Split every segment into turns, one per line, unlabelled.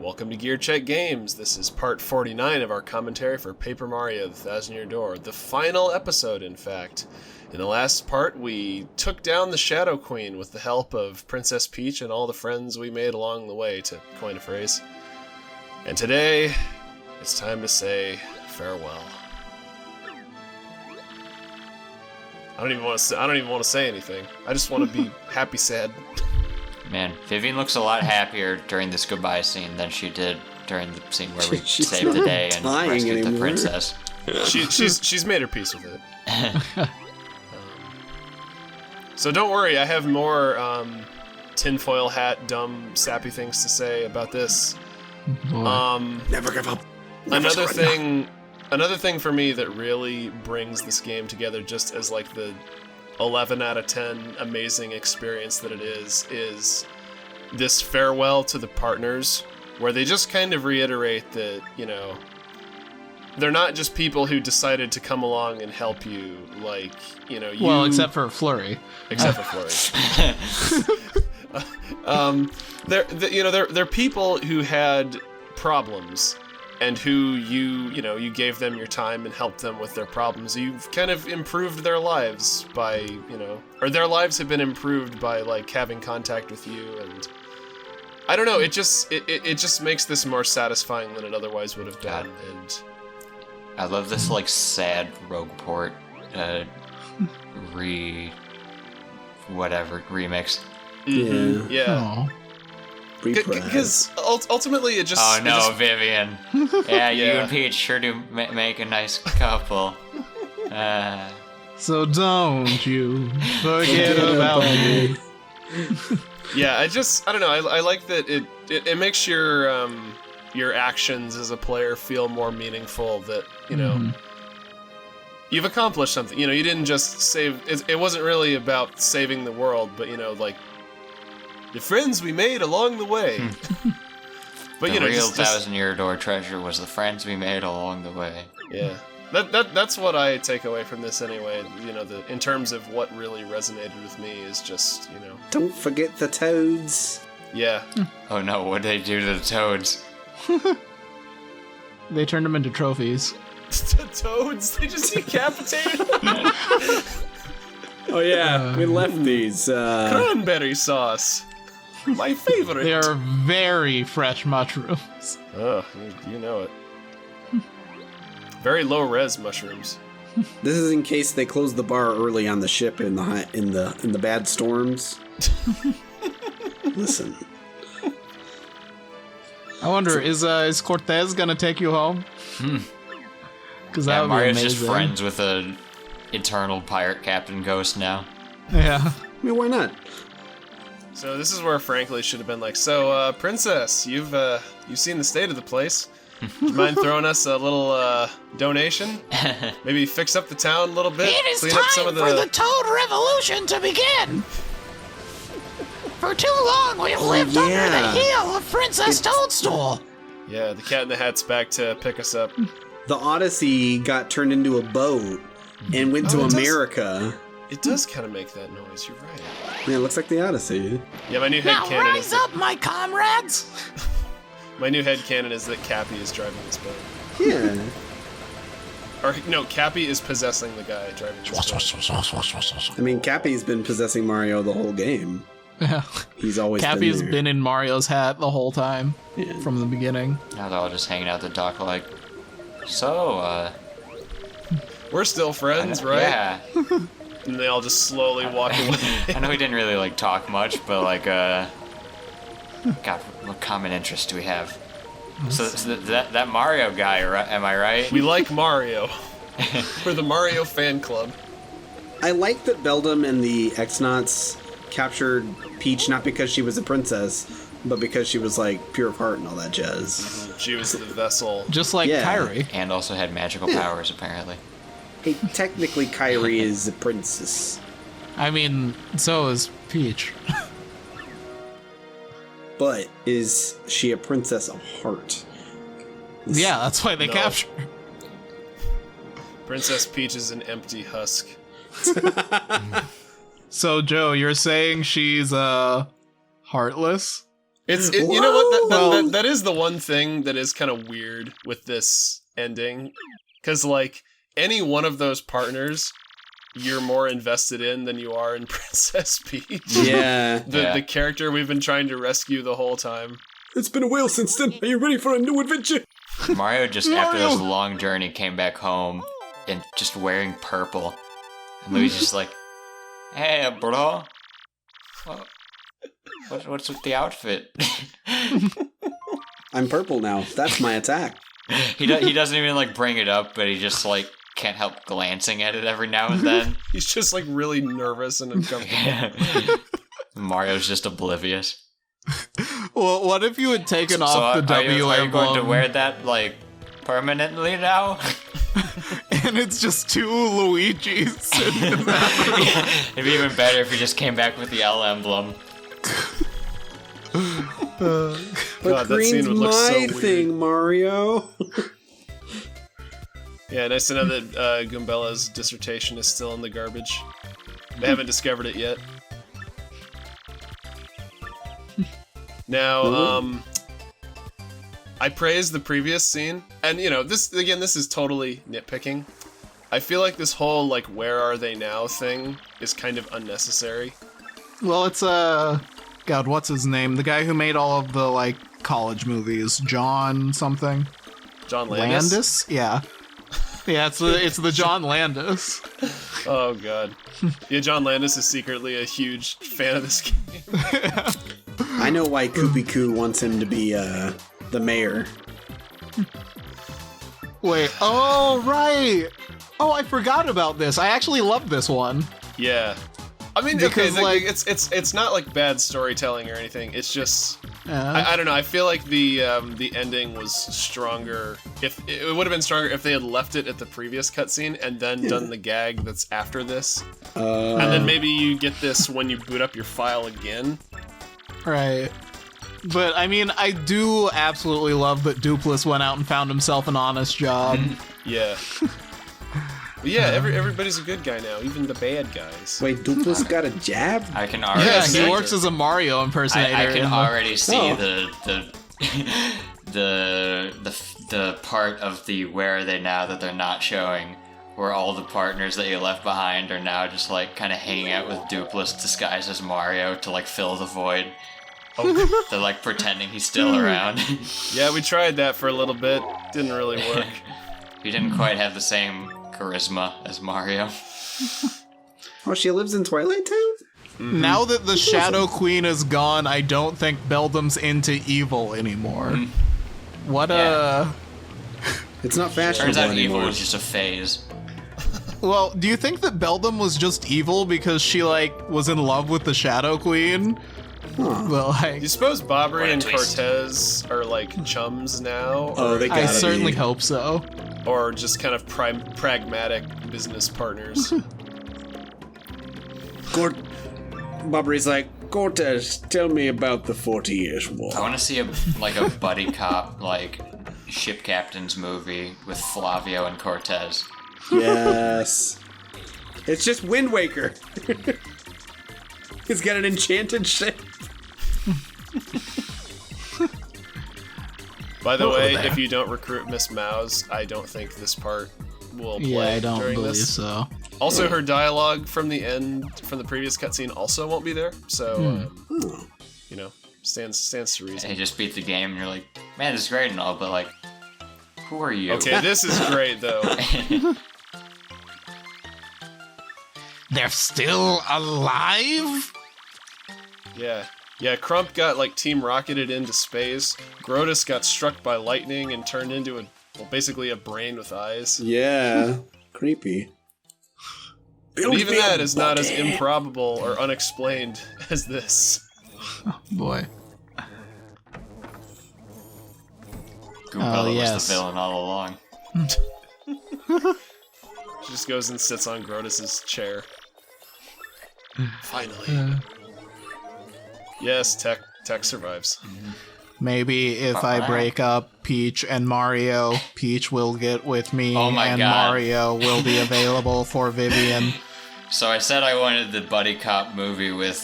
Welcome to GearCheckGames. This is part 49 of our commentary for Paper Mario: The Thousand Year Door. The final episode, in fact. In the last part, we took down the Shadow Queen with the help of Princess Peach and all the friends we made along the way, to coin a phrase. And today, it's time to say farewell. I don't even want to say anything. I just want to be happy, sad.
Man, Vivian looks a lot happier during this goodbye scene than she did during the scene where we saved the day and rescued the princess.
She's made her peace with it. So don't worry, I have more tinfoil hat, dumb, sappy things to say about this.
Never give up.
Another thing for me that really brings this game together, just as like the 11 out of 10 amazing experience that it is this farewell to the partners, where they just kind of reiterate that, you know, they're not just people who decided to come along and help you, like, you know, you...
Well, except for Flurry.
Except for Flurry. They're people who had problems, and who you gave them your time and helped them with their problems. You've kind of improved their lives by, or their lives have been improved by, like, having contact with you, and I don't know, it just makes this more satisfying than it otherwise would have been. And
I love this, like, sad Rogue Port remix.
Mm-hmm. Yeah. Because ultimately it just...
Oh no, Vivian. Yeah, you and Peach sure do make a nice couple.
So don't you forget about me.
Yeah, I don't know, I like that it makes your actions as a player feel more meaningful, that, you've accomplished something. You didn't just save... It wasn't really about saving the world, but, like, the friends we made along the way. But
the real Thousand-Year Door treasure was the friends we made along the way.
Yeah, that's what I take away from this anyway. In terms of what really resonated with me is just,
Don't forget the toads.
Yeah.
Oh no, what'd they do to the toads?
They turned them into trophies.
The toads? They just decapitated them.
Oh yeah, we left these.
Cranberry sauce. My favorite.
They are very fresh mushrooms.
Oh, you know it. Very low-res mushrooms.
This is in case they close the bar early on the ship in the bad storms. Listen.
I wonder, is Cortez gonna take you home? Because that would be
Mario's
amazing.
just friends with a eternal pirate captain ghost now.
Yeah.
I mean, why not?
So this is where Frankly should have been like, so, Princess, you've seen the state of the place. Do you mind throwing us a little donation? Maybe fix up the town a little bit?
It is
clean
time
up some of
for the Toad Revolution to begin! For too long, we've lived under the heel of Princess Toadstool!
Yeah, the Cat in the Hat's back to pick us up.
The Odyssey got turned into a boat and went to America.
It does kind of make that noise, you're right.
Yeah, it looks like the Odyssey.
Yeah, my new
Now
headcanon
rise up, my comrades!
My new headcanon is that Cappy is driving this boat.
Yeah.
Or, no, Cappy is possessing the guy driving this boat.
I mean, Cappy's been possessing Mario the whole game.
Yeah.
He's always
Cappy has
been there.
been in Mario's hat the whole time.
Yeah.
From the beginning.
Now they're all just hanging out the dock like, so,
We're still friends, right?
Yeah.
And they all just slowly walk away.
I know we didn't really, like, talk much, but, like, God, what common interest do we have? So that Mario guy, right? Am I right?
We like Mario. We're the Mario fan club.
I like that Beldum and the X-Nauts captured Peach not because she was a princess, but because she was, like, pure of heart and all that jazz.
She was the vessel.
Just like Kairi.
And also had magical powers, apparently.
Hey, technically, Kairi is a princess.
I mean, so is Peach.
But is she a princess of heart?
Yeah, that's why they captured her.
Princess Peach is an empty husk.
So, Joe, you're saying she's, heartless?
You know what?
Whoa!
That is the one thing that is kind of weird with this ending, because like any one of those partners, you're more invested in than you are in Princess Peach.
Yeah.
The character we've been trying to rescue the whole time.
It's been a while since then. Are you ready for a new adventure?
Mario just after this long journey came back home and just wearing purple. And Luigi's just like, "Hey, bro. What's with the outfit?"
I'm purple now. That's my attack.
He doesn't even like bring it up, but he just like can't help glancing at it every now and then.
He's just like really nervous and uncomfortable.
Mario's just oblivious.
Well, what if you had taken off the W
are you
emblem?
going to wear that like permanently now?
And it's just two Luigis sitting in that
It'd be even better if he just came back with the L emblem.
But
God, that
green's
scene would look so
my
weird.
thing, Mario.
Yeah, nice to know that Goombella's dissertation is still in the garbage. They haven't discovered it yet. Now, I praised the previous scene, and you know, this is totally nitpicking. I feel like this whole like "where are they now" thing is kind of unnecessary.
Well, it's God, what's his name? The guy who made all of the like college movies, John something.
John Landis.
Yeah. Yeah, it's the John Landis.
Oh god. Yeah, John Landis is secretly a huge fan of this game.
I know why Koopy wants him to be the mayor.
Wait, oh right. Oh, I forgot about this. I actually love this one.
Yeah. I mean,
Because,
okay,
like-
it's not like bad storytelling or anything. It's just I don't know. I feel like the ending was stronger. If it would have been stronger if they had left it at the previous cutscene and then done the gag that's after this, and then maybe you get this when you boot up your file again.
Right. But I mean, I do absolutely love that Dupless went out and found himself an honest job.
Yeah. But yeah, everybody's a good guy now, even the bad guys.
Wait, Dupless got a jab?
I can already
Yeah,
see
he works as a Mario impersonator.
I can
in the-
already see
Oh.
the part of the "where are they now" that they're not showing, where all the partners that you left behind are now just like kind of hanging out with Dupless disguised as Mario to like fill the void. They're like pretending he's still around.
Yeah, we tried that for a little bit. Didn't really work.
He didn't quite have the same charisma as Mario.
Oh, she lives in Twilight Town?
Now that the Shadow Queen is gone, I don't think Beldam's into evil anymore. What
Yeah.
It's not fashionable
Turns out
anymore.
evil was just a phase.
Well, do you think that Beldam was just evil because she, like, was in love with the Shadow Queen?
Huh.
Well,
Do
like,
you suppose Bobbery
What a
and
twist.
Cortez are like chums now?
Oh, they
I
gotta
certainly
be.
hope so.
Or just kind of pragmatic business partners?
Bobbery's like, Cortez, tell me about the 40 Years' War.
I want to see a buddy cop like ship captain's movie with Flavio and Cortez.
Yes. It's just Wind Waker. He's got an enchanted ship.
By the
Over
way,
there.
if you don't recruit Miss Mouse, I don't think this part will play
Yeah, I don't
during
believe
this.
so.
Also, her dialogue from the end, from the previous cutscene, also won't be there. So, you know, stands to reason.
And you just beat the game and you're like, man, this is great and all, but like, who are you?
Okay, this is great though.
They're still alive?
Yeah. Yeah, Crump got like Team Rocketed into space. Grotus got struck by lightning and turned into basically a brain with eyes.
Yeah. Creepy.
But even that is not as improbable or unexplained as this.
Boy.
Goomba was
yes.
the villain all along.
She just goes and sits on Grotus's chair. Finally. Yes, Tech survives.
Maybe if I break up Peach and Mario, Peach will get with me
Oh my
and
God.
Mario will be available for Vivian.
So I said I wanted the buddy cop movie with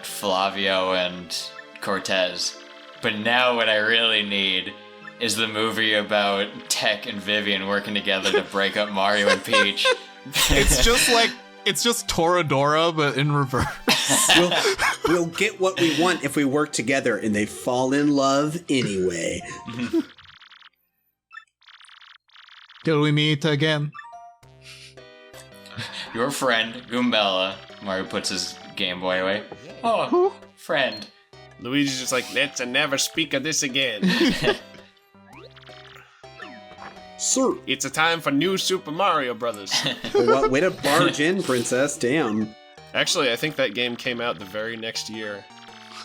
Flavio and Cortez. But now what I really need is the movie about Tech and Vivian working together to break up Mario and Peach.
It's just Toradora, but in reverse.
We'll get what we want if we work together, and they fall in love anyway.
Till we meet again.
Your friend, Goombella. Mario puts his Game Boy away. Oh, friend.
Luigi's just like, let's never speak of this again.
Sir.
It's a time for new Super Mario Brothers.
Well, way to barge in, princess. Damn.
Actually, I think that game came out the very next year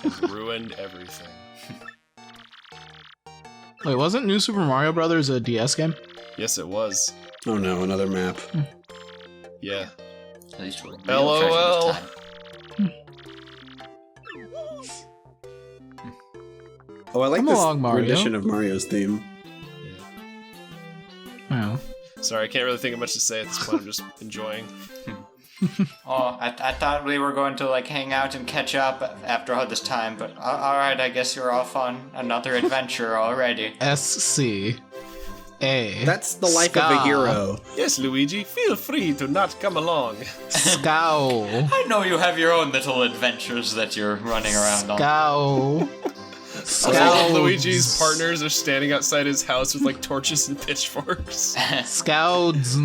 and ruined everything.
Wait, wasn't New Super Mario Brothers a DS game?
Yes, it was.
Oh no, another map.
Yeah.
At least we're
LOL.
Oh, I like
Come
this
along, Mario.
rendition of Mario's theme.
Oh.
Sorry, I can't really think of much to say at this point. I'm just enjoying.
Oh, I thought we were going to like hang out and catch up after all this time, but alright, I guess you're off on another adventure already.
SC. A.
That's the life of a hero.
Yes, Luigi, feel free to not come along.
Scow.
I know you have your own little adventures that you're running around on.
Scow.
All of Luigi's partners are standing outside his house with like torches and pitchforks.
Scouts.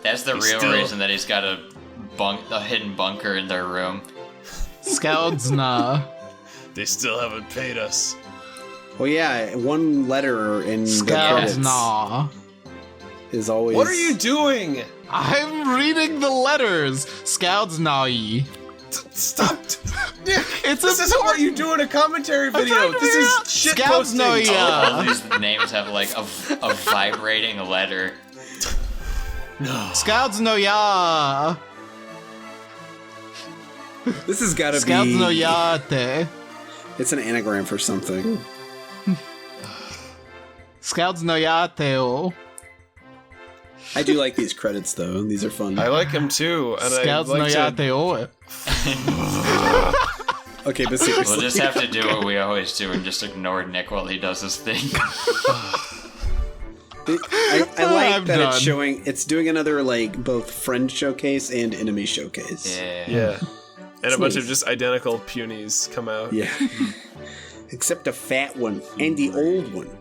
That's the real reason that he's got a hidden bunker in their room.
Scouts nah.
They still haven't paid us.
Well, yeah, one letter in the
Scouts
credits
nah.
is always...
What are you doing?
I'm reading the letters. Scouts nah.
Stop! Nick,
It's
this isn't what you do in a commentary video. This is shit
Scouts
posting.
no ya.
All these names have like a vibrating letter.
No.
Scouts no ya.
This has got to
Scouts
be...
no yate.
It's an anagram for something.
Scouts no yate.
I do like these credits, though. These are fun.
I like him too, and
Scouts
I
no
like
yate.
Okay, but seriously.
We'll just have to do what we always do and just ignore Nick while he does his thing.
I like
I'm
that
done.
it's showing... It's doing another, like, both friend showcase and enemy showcase.
Yeah. And a bunch
Sweet.
of just identical punies come out.
Yeah. Except a fat one and the old one.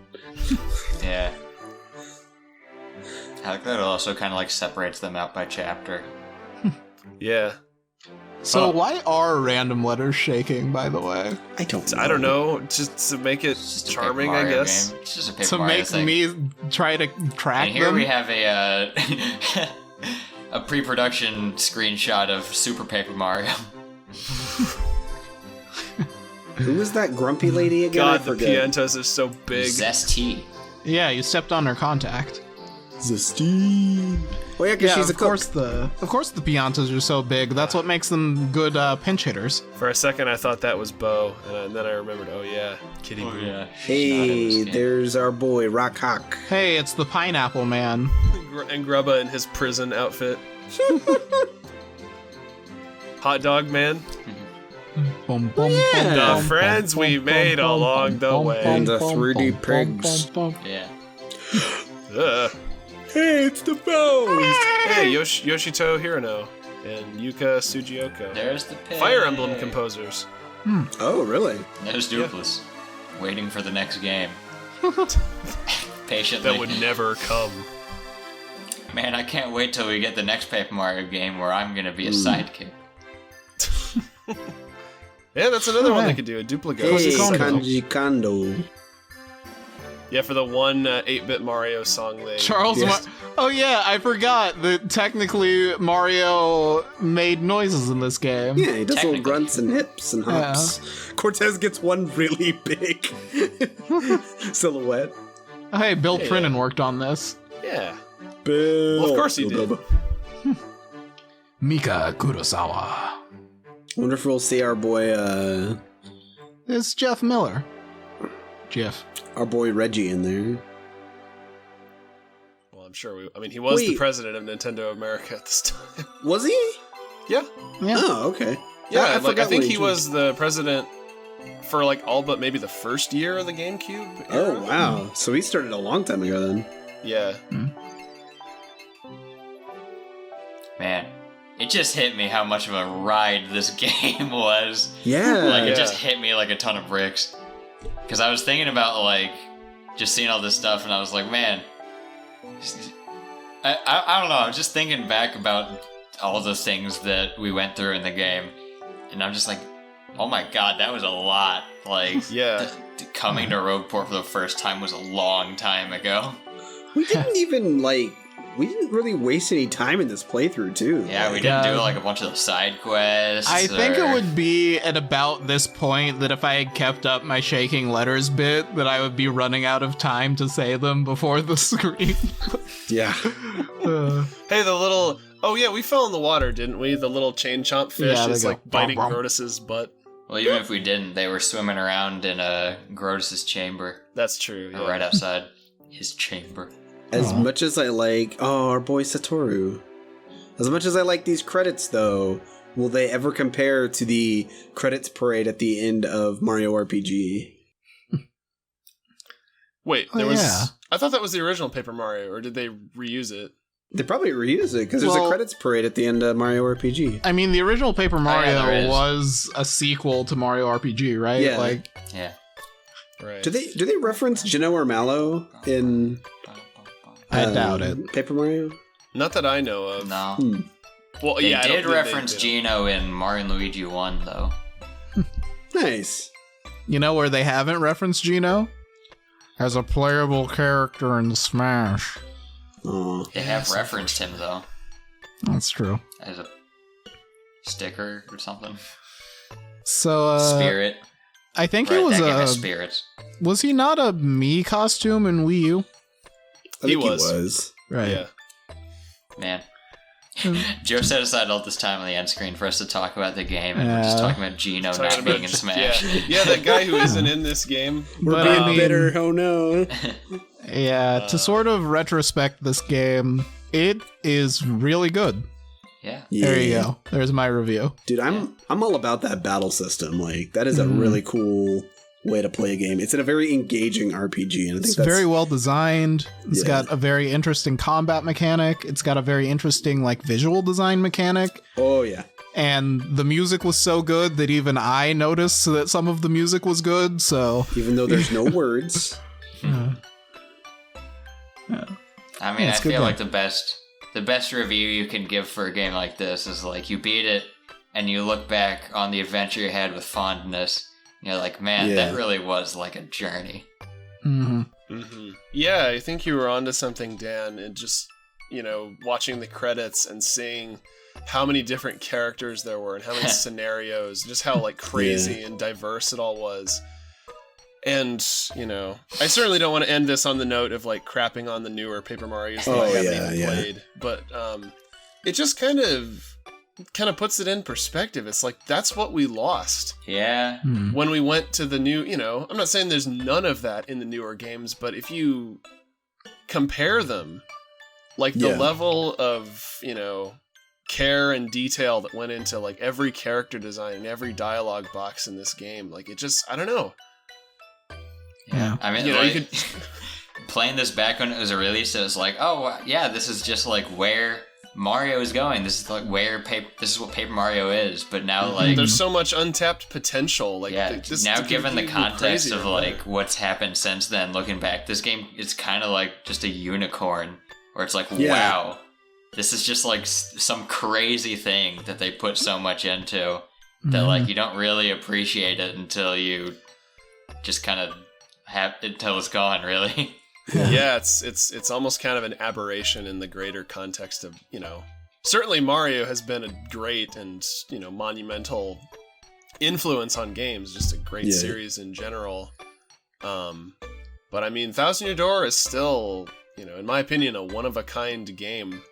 Yeah. I like that it also kind of like separates them out by chapter.
Yeah.
So why are random letters shaking, by the way?
I don't know.
I don't know, just to make it
It's just a
charming,
Paper
I
Mario
guess.
game. It's just a Paper
To
Mario
make
thing.
me try to track
And here
them?
we have a a pre-production screenshot of Super Paper Mario.
Who was that grumpy lady again?
God,
I
the
forget.
Piantas are so big.
Zesty.
Yeah, you stepped on her contact.
Zesty. Oh yeah, because
Yeah,
she's a
of
cook.
course the Piantas are so big. That's what makes them good pinch hitters.
For a second, I thought that was Bo, and then I remembered, oh yeah, Kitty
Oh
Boo.
yeah.
Hey, there's our boy, Rock Hawk.
Hey, it's the Pineapple Man.
And Grubba in his prison outfit. Hot Dog Man.
Bum, bum,
yeah.
bum,
The
bum,
friends
bum,
we
bum,
made
bum,
along
bum,
the
bum,
way.
bum,
And the
bum,
3D
bum,
pigs.
bum, bum, bum.
Yeah.
Ugh.
Hey, it's the Bones!
Hey, Yoshito Hirano and Yuka Sugiyoko.
There's the pig.
Fire Emblem composers.
Oh, really?
There's Dupless. Waiting for the next game. Patiently.
That would never come.
Man, I can't wait till we get the next Paper Mario game where I'm gonna be a sidekick.
Yeah, that's another one
hey.
they could do, a duplicate.
Hey,
Kondo.
Kanji Kondo.
Yeah, for the one 8-bit Mario song they...
Charles
Yes.
Oh yeah, I forgot that technically Mario made noises in this game.
Yeah, he does little
Technically.
grunts and hips and hops. Cortez gets one really big silhouette.
Hey, Bill
Hey,
Trinan worked on this.
Yeah.
Bill.
Well, of course he did.
Mika Kurosawa.
Wonder if we'll see our boy,
It's Jeff Miller. Jeff.
our boy Reggie in there.
Well, I'm sure I mean, he was the
Wait.
president of Nintendo America at this time.
Was he?
Yeah.
Yeah.
Oh, okay.
Yeah,
I
I
forgot
think
what
he was the president for like all but maybe the first year of the GameCube era.
Oh, wow. So he started a long time ago then.
Yeah.
Man, it just hit me how much of a ride this game was.
Yeah.
Like, it
Yeah.
just hit me like a ton of bricks. Because I was thinking about, like, just seeing all this stuff, and I was like, man, I don't know, I was just thinking back about all the things that we went through in the game, and I'm just like, oh my god, that was a lot. Like,
Yeah.
coming to Rogueport for the first time was a long time ago.
We didn't even, we didn't really waste any time in this playthrough, too.
Yeah, we didn't do, like, a bunch of the side quests.
I think
or-
it would be at about this point that if I had kept up my shaking letters bit, that I would be running out of time to say them before the screen.
Yeah.
Hey, the little... Oh, yeah, we fell in the water, didn't we? The little chain chomp fish
Yeah, they
is,
go,
like, biting
"Brum, brum."
Grotus's butt.
Well, even if we didn't, they were swimming around in Grotus's chamber,
That's true, yeah.
or right outside his chamber.
As much as I like... Oh, our boy Satoru. As much as I like these credits, though, will they ever compare to the credits parade at the end of Mario RPG?
Wait,
Oh,
there was...
yeah.
I thought that was the original Paper Mario, or did they reuse it?
They probably reuse it, because there's a
Well-
credits parade at the end of Mario RPG.
I mean, the original Paper Mario
there is.
was a sequel to Mario RPG, right?
Yeah.
Like,
Yeah.
Right.
Do they reference Gino or Mallow in...
I doubt it.
Paper Mario?
Not that I know of.
No.
Well,
They
yeah, I don't
did
think
reference
did.
Gino in Mario and Luigi 1, though.
Nice.
You know where they haven't referenced Gino? As a playable character in Smash.
Aw.
They have referenced him, though,
That's true.
as a sticker or something.
So,
Spirit.
I think
Right,
it was
that game
a...
has spirits.
Was he not a Mii costume in Wii U?
I
He
think
was.
Right.
Yeah.
Man. Joe set aside all this time on the end screen for us to talk about the game, and we're just
Yeah.
talking about Gino
Talking
not
about-
being in Smash.
Yeah, that guy who isn't in this game.
We're
But,
being
I mean-
bitter, oh no.
Yeah, to sort of retrospect this game, it is really good.
Yeah.
There you go. There's my review.
Dude, I'm all about that battle system. Like, that is a really cool way to play a game. It's in a very engaging RPG, and I think
It's
that's
very well designed. It's
Yeah.
got a very interesting combat mechanic. It's got a very interesting like visual design mechanic.
Oh yeah.
And the music was so good that even I noticed that some of the music was good, so
Even though there's no words.
I mean,
Yeah,
I
it's a good
feel
game.
like the best review you can give for a game like this is like you beat it and you look back on the adventure you had with fondness. And you're like, man,
Yeah.
that really was like a journey.
Yeah, I think you were onto something, Dan, and just, watching the credits and seeing how many different characters there were and how many scenarios, just how, like, crazy and diverse it all was. And, I certainly don't want to end this on the note of, like, crapping on the newer Paper Marios that I haven't even played. But it just kind of puts it in perspective. It's like, that's what we lost
Yeah.
when we went to the new, I'm not saying there's none of that in the newer games, but if you compare them, like the
Yeah.
level of, care and detail that went into like every character design and every dialogue box in this game, like it just, I don't know.
Yeah.
I mean,
You
like,
could,
playing this back when it was released, it was like, oh yeah, this is just like where Mario is going. This is like this is what Paper Mario is. But now, like,
there's so much untapped potential. Like,
yeah,
this
now
could
given the
be
context
crazier,
of
but-
like what's happened since then, looking back, this game is kind of like just a unicorn, where it's like,
Yeah.
wow, this is just like some crazy thing that they put so much into that like you don't really appreciate it until you just kind of have until it's gone, really.
Yeah, it's almost kind of an aberration in the greater context of, certainly Mario has been a great and, monumental influence on games, just a great
Yeah.
series in general. But I mean, Thousand Year Door is still, in my opinion, a one-of-a-kind game.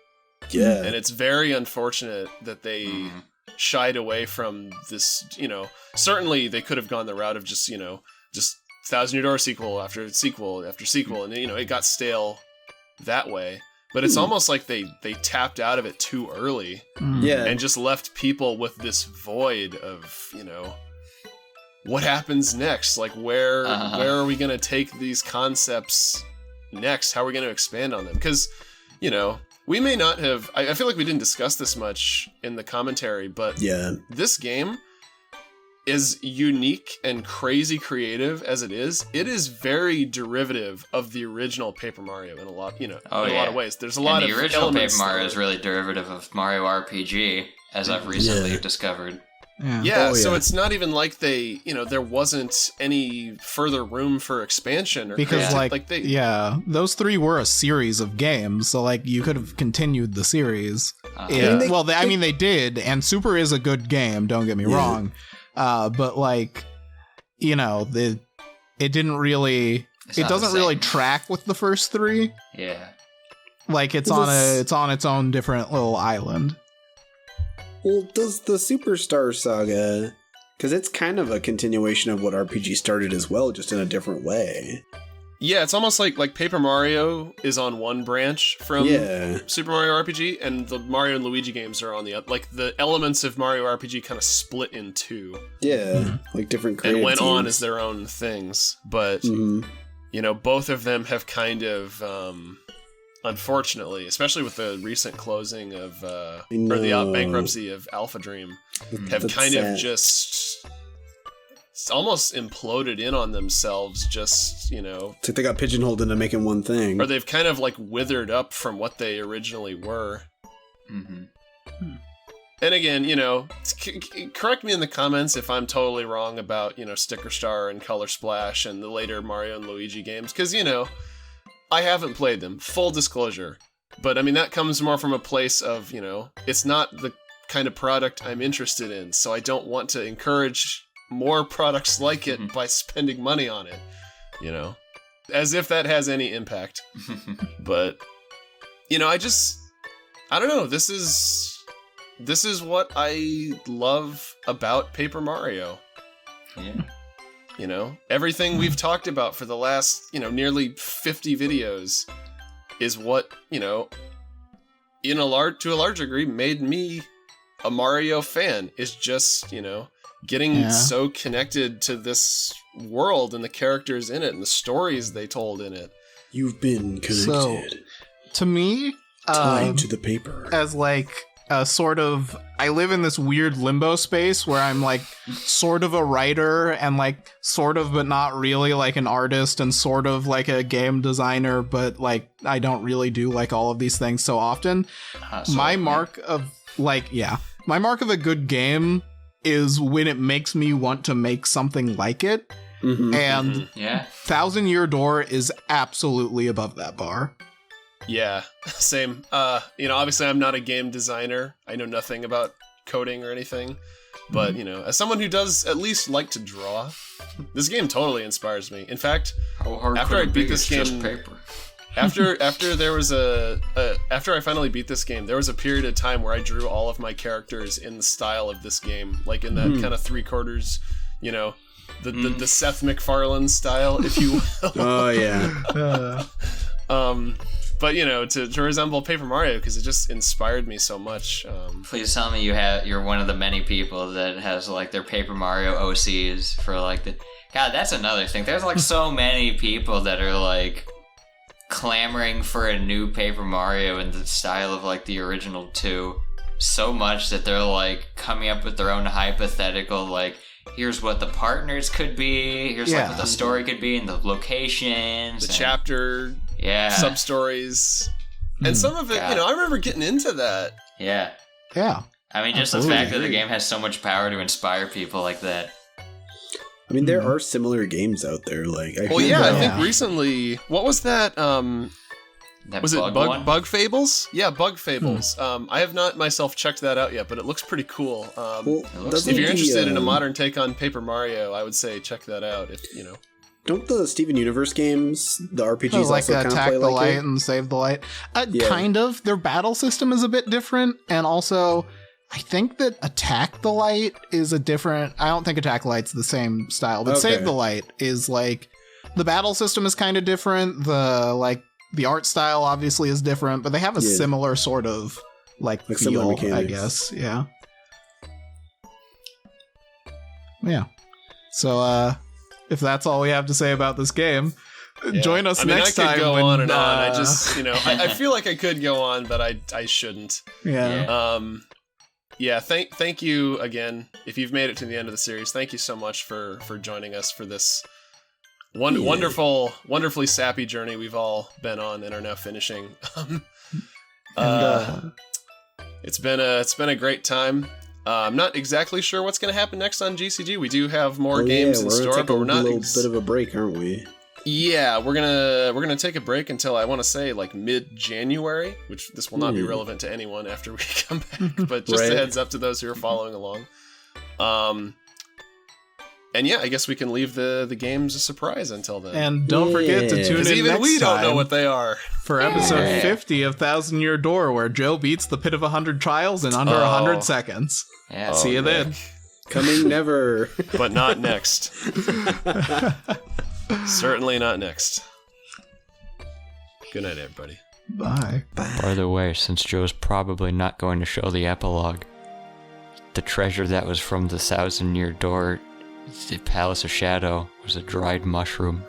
Yeah.
And it's very unfortunate that they shied away from this, certainly they could have gone the route of just Thousand Year Door sequel after sequel after sequel, and it got stale that way. But it's almost like they tapped out of it too early
Yeah.
and just left people with this void of what happens next? Like, where are we going to take these concepts next? How are we going to expand on them? Because, you know, we may not have... I feel like we didn't discuss this much in the commentary, but this game, as unique and crazy creative as it is very derivative of the original Paper Mario in a lot, you know, a lot of ways. There's a lot of
the original Paper Mario
that
is really derivative of Mario RPG, as I've recently discovered.
So it's not even like they, you know, there wasn't any further room for expansion or
because those three were a series of games, so like you could have continued the series. They did, and Super is a good game, don't get me wrong. But like, you know, it didn't really, it doesn't really track with the first three.
Yeah.
Like it's on its own different little island.
Well, does the Superstar Saga, because it's kind of a continuation of what RPG started as well, just in a different way.
Yeah, it's almost like Paper Mario is on one branch from Super Mario RPG, and the Mario and Luigi games are on the other. Like, the elements of Mario RPG kind of split in two.
Yeah, like different creative
and went
teams.
on as their own things. But, you know, both of them have kind of... unfortunately, especially with the recent closing of, or the bankruptcy of Alpha Dream, have kind of just almost imploded in on themselves, just, you know.
It's like they got pigeonholed into making one thing.
Or they've kind of like withered up from what they originally were. And again, you know, correct me in the comments if I'm totally wrong about, you know, Sticker Star and Color Splash and the later Mario and Luigi games, because, you know, I haven't played them, full disclosure. But, I mean, that comes more from a place of, you know, it's not the kind of product I'm interested in, so I don't want to encourage more products like it by spending money on it, you know? As if that has any impact. But, you know, I don't know, this is what I love about Paper Mario.
Yeah.
You know, everything we've talked about for the last, you know, nearly 50 videos is what, you know, to a large degree made me a Mario fan, is just, you know, getting so connected to this world and the characters in it and the stories they told in it.
You've been connected.
So, to me,
tied to the paper.
As like a sort of, I live in this weird limbo space where I'm like sort of a writer and like sort of but not really, like an artist, and sort of like a game designer, but like I don't really do like all of these things so often. My mark of a good game is when it makes me want to make something like it. And Thousand Year Door is absolutely above that bar.
Yeah, same. You know, obviously I'm not a game designer. I know nothing about coding or anything. But, you know, as someone who does at least like to draw, this game totally inspires me. In fact, after I beat this game, after I finally beat this game, there was a period of time where I drew all of my characters in the style of this game, like in that kind of 3/4, you know, the Seth MacFarlane style, if you will.
Oh yeah.
But, you know, to resemble Paper Mario, because it just inspired me so much.
Please tell me you're one of the many people that has like their Paper Mario OCs for like the... God, that's another thing. There's like so many people that are like clamoring for a new Paper Mario in the style of like the original two, so much that they're like coming up with their own hypothetical, like, here's what the partners could be, here's like what the story could be, and the locations,
chapter sub-stories, and some of it, you know, I remember getting into that.
Yeah. I mean, just the fact that the game has so much power to inspire people like that.
I mean, there are similar games out there. Like,
I think recently, what was that? Was it Bug Fables? Yeah, Bug Fables. I have not myself checked that out yet, but it looks pretty cool. If you're interested in a modern take on Paper Mario, I would say check that out. If you know.
Don't the Steven Universe games, the RPGs,
like
also kind of
Attack
play
the
like
Light
it?
and Save the Light? Kind of. Their battle system is a bit different, and also, I think that Attack the Light is a different... I don't think Attack the Light's the same style, but Save the Light is like... The battle system is kind of different, the art style obviously is different, but they have a similar sort of, like feel, I guess. Yeah. So, if that's all we have to say about this game, join us next time.
I could go
when,
on and on. I just, I feel like I could go on, but I shouldn't.
Yeah.
Thank you again. If you've made it to the end of the series, thank you so much for joining us for this wonderfully sappy journey we've all been on and are now finishing. It's been a great time. I'm not exactly sure what's going to happen next on GCG. We do have more games in store, but we're not.
We're gonna take a little bit of a break, aren't we?
Yeah, we're gonna take a break until I want to say like mid-January, which this will not be relevant to anyone after we come back, but just a heads up to those who are following along. And yeah, I guess we can leave the games a surprise until then.
And don't forget to tune in
even
next
we don't
time
know what they are.
For episode 50 of Thousand Year Door, where Joe beats the Pit of 100 Trials in under 100 seconds.
Yeah.
See you then.
Coming never.
But not next. Certainly not next. Good night, everybody.
Bye.
By the way, since Joe's probably not going to show the epilogue, the treasure that was from the Thousand Year Door, the Palace of Shadow, was a dried mushroom.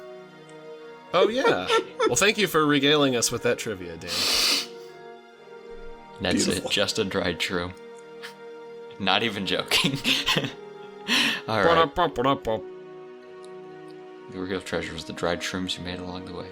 Oh, yeah. Well, thank you for regaling us with that trivia, Dan.
That's it, just a dried shroom. Not even joking. Alright. The real treasure was the dried shrooms you made along the way.